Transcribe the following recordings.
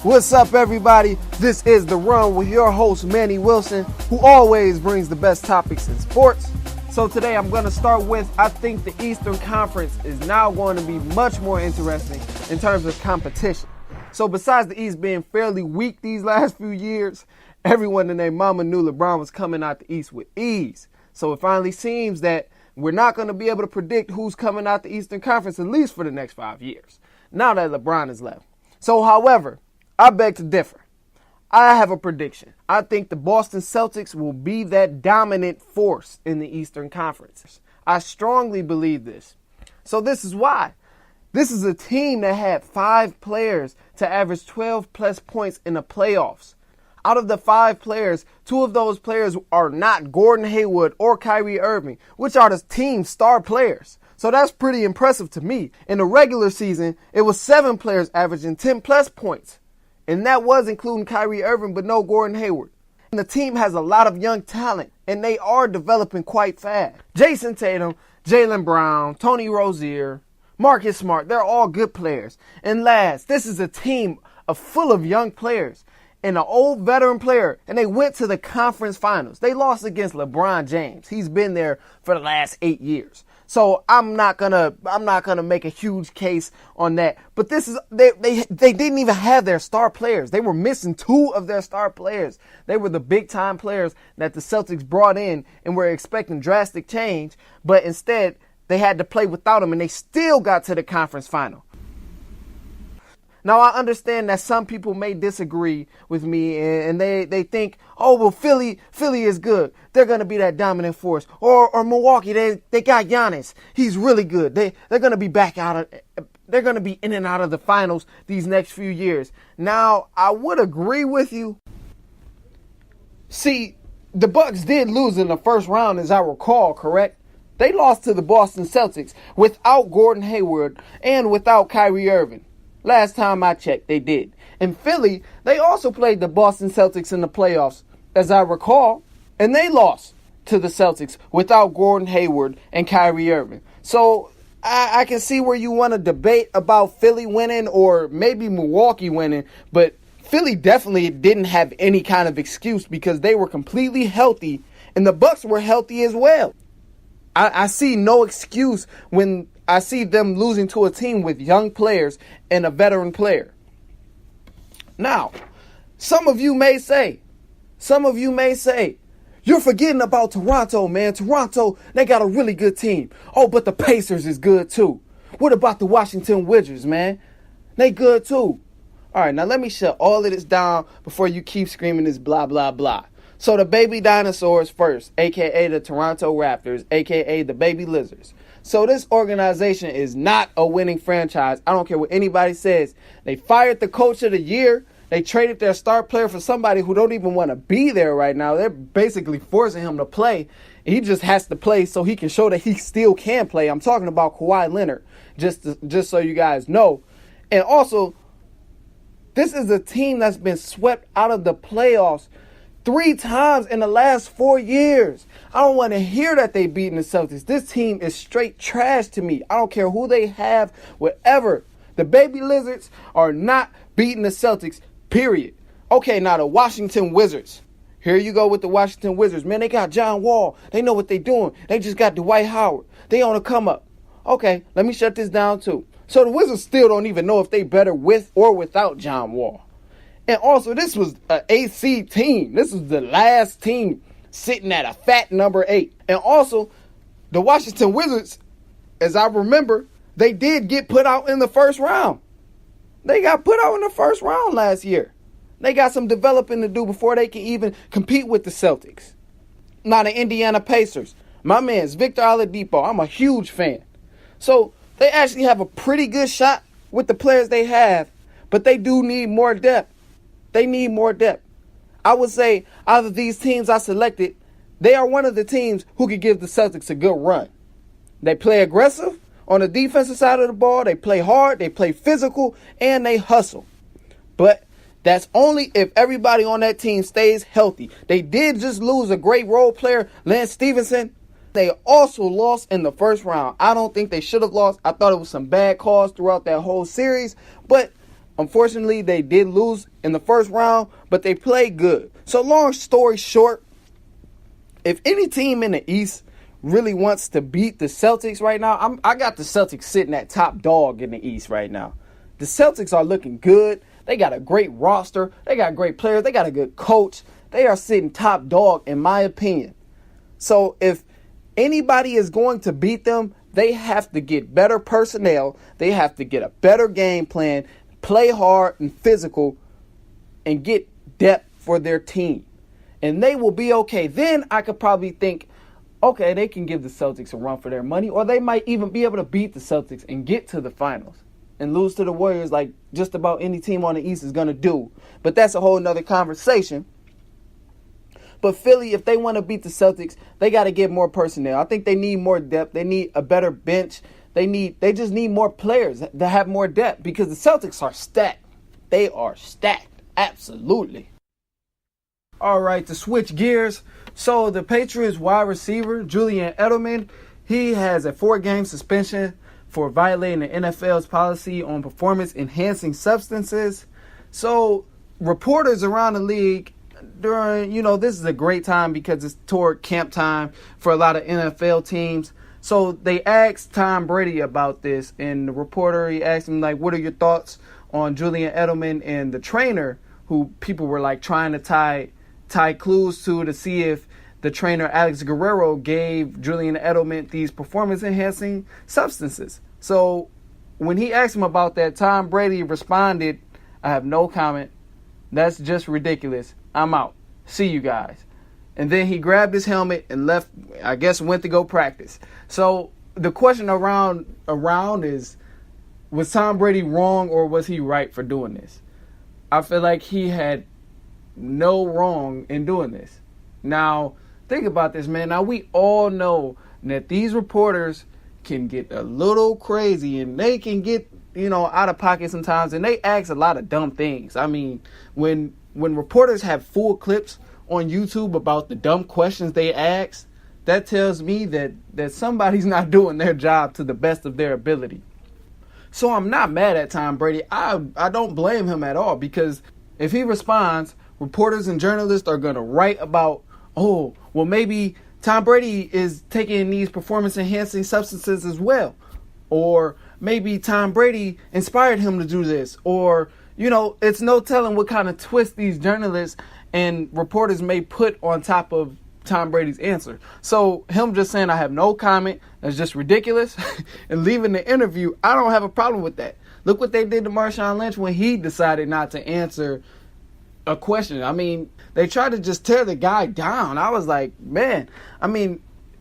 What's up, everybody? This is The Run with your host, Manny Wilson, who always brings the best topics in sports. So today I'm going to start with, I think the Eastern Conference is now going to be much more interesting in terms of competition. So besides the East being fairly weak these last few years, everyone and their mama knew LeBron was coming out the East with ease. So it finally seems that we're not going to be able to predict who's coming out the Eastern Conference, at least for the next 5 years, now that LeBron is left. So, however, I beg to differ. I have a prediction. I think the Boston Celtics will be that dominant force in the Eastern Conference. I strongly believe this. So this is why. This is a team that had 5 players to average 12 plus points in the playoffs. Out of the 5 players, 2 of those players are not Gordon Hayward or Kyrie Irving, which are the team's star players. So that's pretty impressive to me. In the regular season, it was 7 players averaging 10 plus points. And that was including Kyrie Irving, but no Gordon Hayward. And the team has a lot of young talent, and they are developing quite fast. Jason Tatum, Jaylen Brown, Tony Rozier, Marcus Smart, they're all good players. And last, this is a team full of young players and an old veteran player, and they went to the conference finals. They lost against LeBron James. He's been there for the last 8 years. So I'm not gonna make a huge case on that. But this is they didn't even have their star players. They were missing 2 of their star players. They were the big time players that the Celtics brought in and were expecting drastic change, but instead they had to play without them, and they still got to the conference final. Now, I understand that some people may disagree with me and they think, oh, well, Philly is good. They're going to be that dominant force. Or Milwaukee, they got Giannis. He's really good. They're going to be they're going to be in and out of the finals these next few years. Now, I would agree with you. See, the Bucks did lose in the first round, as I recall, correct? They lost to the Boston Celtics without Gordon Hayward and without Kyrie Irving. Last time I checked, they did. In Philly, they also played the Boston Celtics in the playoffs, as I recall, and they lost to the Celtics without Gordon Hayward and Kyrie Irving. So I can see where you want to debate about Philly winning or maybe Milwaukee winning, but Philly definitely didn't have any kind of excuse because they were completely healthy, and the Bucks were healthy as well. I see no excuse when I see them losing to a team with young players and a veteran player. Now, some of you may say, you're forgetting about Toronto, man. Toronto, they got a really good team. Oh, but the Pacers is good too. What about the Washington Wizards, man? They good too. All right, now let me shut all of this down before you keep screaming this blah, blah, blah. So the baby dinosaurs first, a.k.a. the Toronto Raptors, a.k.a. the baby lizards. So this organization is not a winning franchise. I don't care what anybody says. They fired the coach of the year. They traded their star player for somebody who don't even want to be there right now. They're basically forcing him to play. He just has to play so he can show that he still can play. I'm talking about Kawhi Leonard, just so you guys know. And also, this is a team that's been swept out of the playoffs 3 times in the last 4 years. I don't want to hear that they beating the Celtics. This team is straight trash to me. I don't care who they have, whatever. The baby lizards are not beating the Celtics, period. Okay, now the Washington Wizards. Here you go with the Washington Wizards. Man, they got John Wall. They know what they're doing. They just got Dwight Howard. They on a come up. Okay, let me shut this down too. So the Wizards still don't even know if they better with or without John Wall. And also, this was an 8 seed team. This was the last team sitting at a fat number 8. And also, the Washington Wizards, as I remember, they did get put out in the first round. They got put out in the first round last year. They got some developing to do before they can even compete with the Celtics. Now, the Indiana Pacers. My man's Victor Oladipo. I'm a huge fan. So, they actually have a pretty good shot with the players they have, but they do need more depth. They need more depth. I would say out of these teams I selected, they are one of the teams who could give the Celtics a good run. They play aggressive on the defensive side of the ball. They play hard, they play physical, and they hustle. But that's only if everybody on that team stays healthy. They did just lose a great role player, Lance Stevenson. They also lost in the first round. I don't think they should have lost. I thought it was some bad calls throughout that whole series. But Unfortunately, they did lose in the first round, but they played good. So long story short, if any team in the East really wants to beat the Celtics right now, I got the Celtics sitting at top dog in the East right now. The Celtics are looking good. They got a great roster. They got great players. They got a good coach. They are sitting top dog, in my opinion. So if anybody is going to beat them, they have to get better personnel. They have to get a better game plan, play hard and physical, and get depth for their team. And they will be okay. Then I could probably think, okay, they can give the Celtics a run for their money, or they might even be able to beat the Celtics and get to the finals and lose to the Warriors like just about any team on the East is going to do. But that's a whole nother conversation. But Philly, if they want to beat the Celtics, they got to get more personnel. I think they need more depth. They need a better bench. They just need more players to have more depth because the Celtics are stacked. They are stacked. Absolutely. All right, to switch gears. So the Patriots wide receiver, Julian Edelman, he has a 4-game suspension for violating the NFL's policy on performance-enhancing substances. So reporters around the league during, this is a great time because it's toward camp time for a lot of NFL teams. So they asked Tom Brady about this, and the reporter, he asked him, what are your thoughts on Julian Edelman and the trainer, who people were trying to tie clues to see if the trainer Alex Guerrero gave Julian Edelman these performance-enhancing substances. So when he asked him about that, Tom Brady responded, I have no comment. That's just ridiculous. I'm out. See you guys. And then he grabbed his helmet and left, I guess went to go practice. So the question around is, was Tom Brady wrong or was he right for doing this? I feel like he had no wrong in doing this. Now, think about this, man. Now, we all know that these reporters can get a little crazy and they can get, out of pocket sometimes, and they ask a lot of dumb things. I mean, when reporters have full clips on YouTube about the dumb questions they ask, that tells me that somebody's not doing their job to the best of their ability. So I'm not mad at Tom Brady. I don't blame him at all, because if he responds, reporters and journalists are going to write about, oh, well, maybe Tom Brady is taking these performance-enhancing substances as well. Or maybe Tom Brady inspired him to do this. Or, it's no telling what kind of twist these journalists and reporters may put on top of Tom Brady's answer. So him just saying, I have no comment, that's just ridiculous, and leaving the interview, I don't have a problem with that. Look what they did to Marshawn Lynch when he decided not to answer a question. I mean, they tried to just tear the guy down. I was like, man,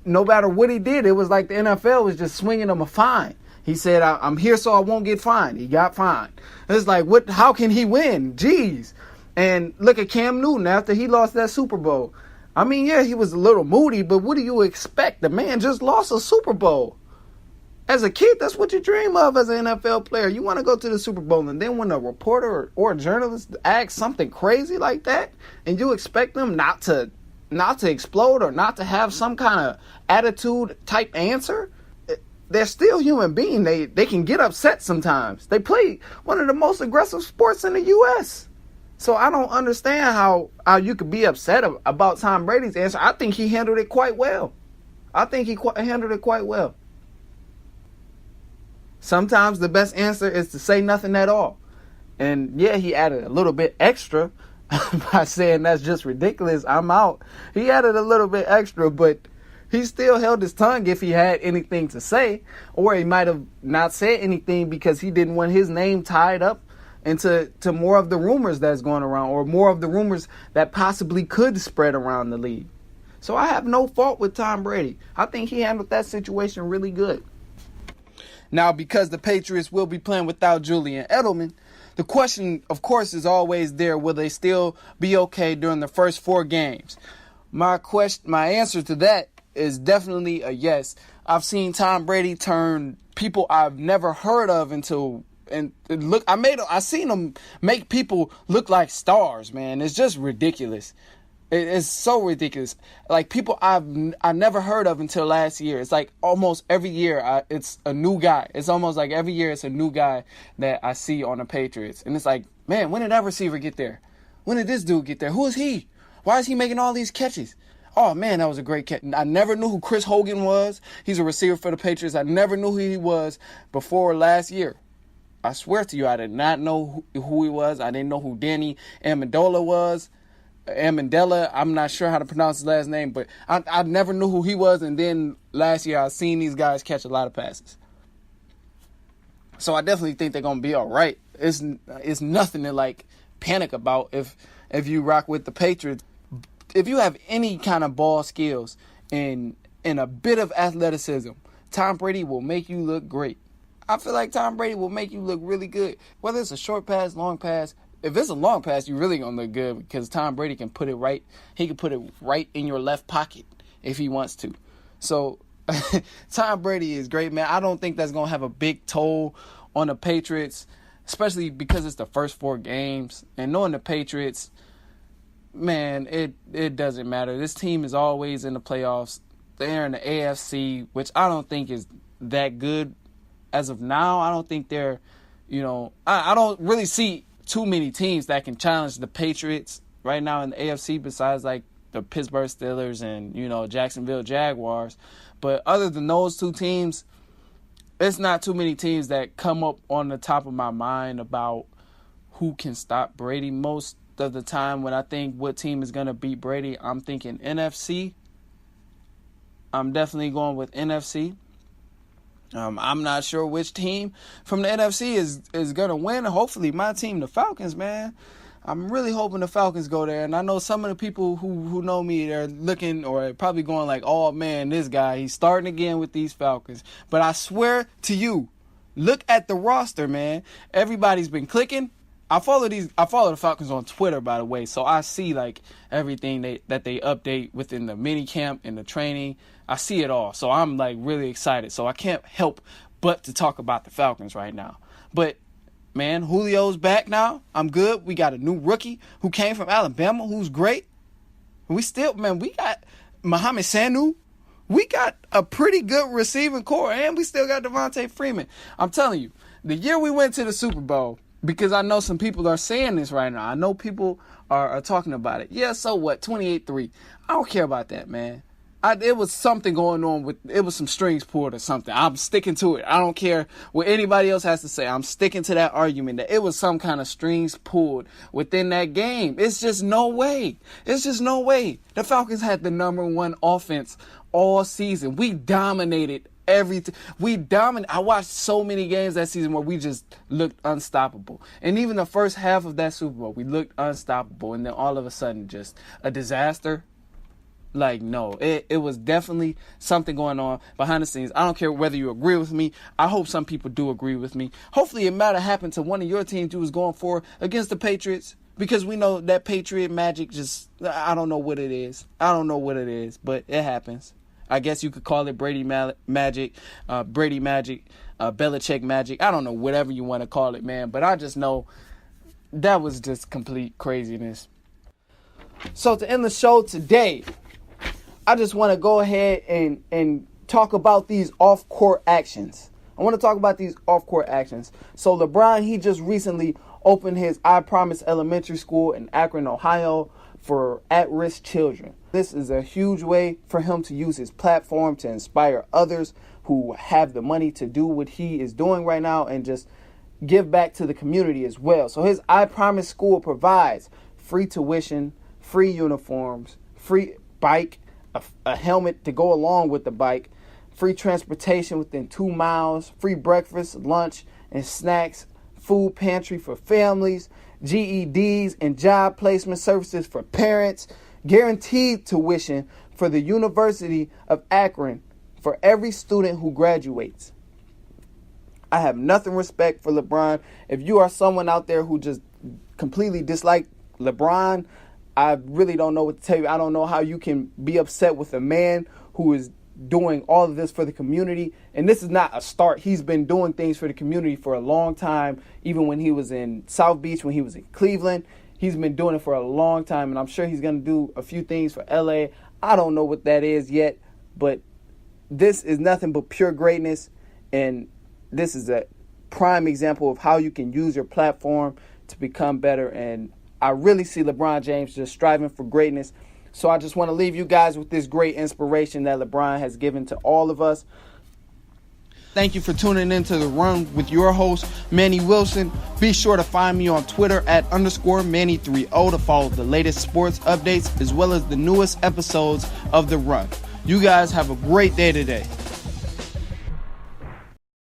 no matter what he did, it was like the NFL was just swinging him a fine. He said, I'm here so I won't get fined. He got fined. It's like, what? How can he win? Jeez. And look at Cam Newton after he lost that Super Bowl. Yeah, he was a little moody, but what do you expect? The man just lost a Super Bowl. As a kid, that's what you dream of as an NFL player. You want to go to the Super Bowl, and then when a reporter or a journalist asks something crazy like that, and you expect them not to explode or not to have some kind of attitude type answer, they're still human beings. They can get upset sometimes. They play one of the most aggressive sports in the U.S. So I don't understand how you could be upset about Tom Brady's answer. I think he handled it quite well. Handled it quite well. Sometimes the best answer is to say nothing at all. And yeah, he added a little bit extra by saying that's just ridiculous, I'm out. He added a little bit extra, but he still held his tongue if he had anything to say. Or he might have not said anything because he didn't want his name tied up into more of the rumors that's going around, or more of the rumors that possibly could spread around the league. So I have no fault with Tom Brady. I think he handled that situation really good. Now, because the Patriots will be playing without Julian Edelman, the question, of course, is always there. Will they still be okay during the first 4 games? My answer to that is definitely a yes. I've seen Tom Brady turn people I've never heard of into, and look, I seen him make people look like stars, man. It's just ridiculous. It's so ridiculous. Like, people I never heard of until last year. It's like almost every year it's a new guy. It's almost like every year it's a new guy that I see on the Patriots. And it's like, man, when did that receiver get there? When did this dude get there? Who is he? Why is he making all these catches? Oh, man, that was a great catch. I never knew who Chris Hogan was. He's a receiver for the Patriots. I never knew who he was before last year. I swear to you, I did not know who he was. I didn't know who Danny Amendola was. Amendola, I'm not sure how to pronounce his last name, but I never knew who he was. And then last year, I seen these guys catch a lot of passes. So I definitely think they're going to be all right. It's nothing to, like, panic about if you rock with the Patriots. If you have any kind of ball skills and a bit of athleticism, Tom Brady will make you look great. I feel like Tom Brady will make you look really good. Whether it's a short pass, long pass. If it's a long pass, you're really going to look good because Tom Brady can put it right. He can put it right in your left pocket if he wants to. So Tom Brady is great, man. I don't think that's going to have a big toll on the Patriots, especially because it's the first 4 games. And knowing the Patriots, man, it doesn't matter. This team is always in the playoffs. They're in the AFC, which I don't think is that good as of now. I don't think they're, I don't really see too many teams that can challenge the Patriots right now in the AFC besides like the Pittsburgh Steelers and, Jacksonville Jaguars. But other than those 2 teams, it's not too many teams that come up on the top of my mind about who can stop Brady. Most of the time when I think what team is going to beat Brady, I'm thinking NFC. I'm definitely going with NFC. I'm not sure which team from the NFC is going to win. Hopefully my team, the Falcons, man. I'm really hoping the Falcons go there. And I know some of the people who know me, they're looking or probably going like, oh, man, this guy, he's starting again with these Falcons. But I swear to you, look at the roster, man. Everybody's been clicking. I follow the Falcons on Twitter, by the way, so I see like everything that they update within the mini camp and the training. I see it all, so I'm like really excited. So I can't help but to talk about the Falcons right now. But man, Julio's back now. I'm good. We got a new rookie who came from Alabama, who's great. We got Mohamed Sanu. We got a pretty good receiving core, and we still got Devontae Freeman. I'm telling you, the year we went to the Super Bowl. Because I know some people are saying this right now. I know people are talking about it. Yeah, so what? 28-3. I don't care about that, man. It was something going on it was some strings pulled or something. I'm sticking to it. I don't care what anybody else has to say. I'm sticking to that argument that it was some kind of strings pulled within that game. It's just no way. The Falcons had the number 1 offense all season. We dominated everything. I watched so many games that season where we just looked unstoppable. And even the first half of that Super Bowl, we looked unstoppable. And then all of a sudden, just a disaster. Like, no, it was definitely something going on behind the scenes. I don't care whether you agree with me. I hope some people do agree with me. Hopefully it might have happened to one of your teams you was going for against the Patriots. Because we know that Patriot magic I don't know what it is. But it happens. I guess you could call it Brady magic, Belichick magic. I don't know, whatever you want to call it, man. But I just know that was just complete craziness. So to end the show today, I just want to go ahead and talk about these off-court actions. So LeBron, he just recently opened his I Promise Elementary School in Akron, Ohio, for at-risk children. This is a huge way for him to use his platform to inspire others who have the money to do what he is doing right now and just give back to the community as well. So his I Promise School provides free tuition, free uniforms, free bike, a helmet to go along with the bike, free transportation within 2 miles, free breakfast, lunch, and snacks, food pantry for families, GEDs and job placement services for parents, guaranteed tuition for the University of Akron for every student who graduates. I have nothing respect for LeBron. If you are someone out there who just completely dislike LeBron, I really don't know what to tell you. I don't know how you can be upset with a man who is doing all of this for the community. And this is not a start. He's been doing things for the community for a long time, even when he was in South Beach, when he was in Cleveland. He's been doing it for a long time, and I'm sure he's going to do a few things for LA. I don't know what that is yet, but this is nothing but pure greatness, and this is a prime example of how you can use your platform to become better. And I really see LeBron James just striving for greatness. So I just want to leave you guys with this great inspiration that LeBron has given to all of us. Thank you for tuning into The Run with your host, Manny Wilson. Be sure to find me on Twitter at _Manny30 to follow the latest sports updates as well as the newest episodes of The Run. You guys have a great day today.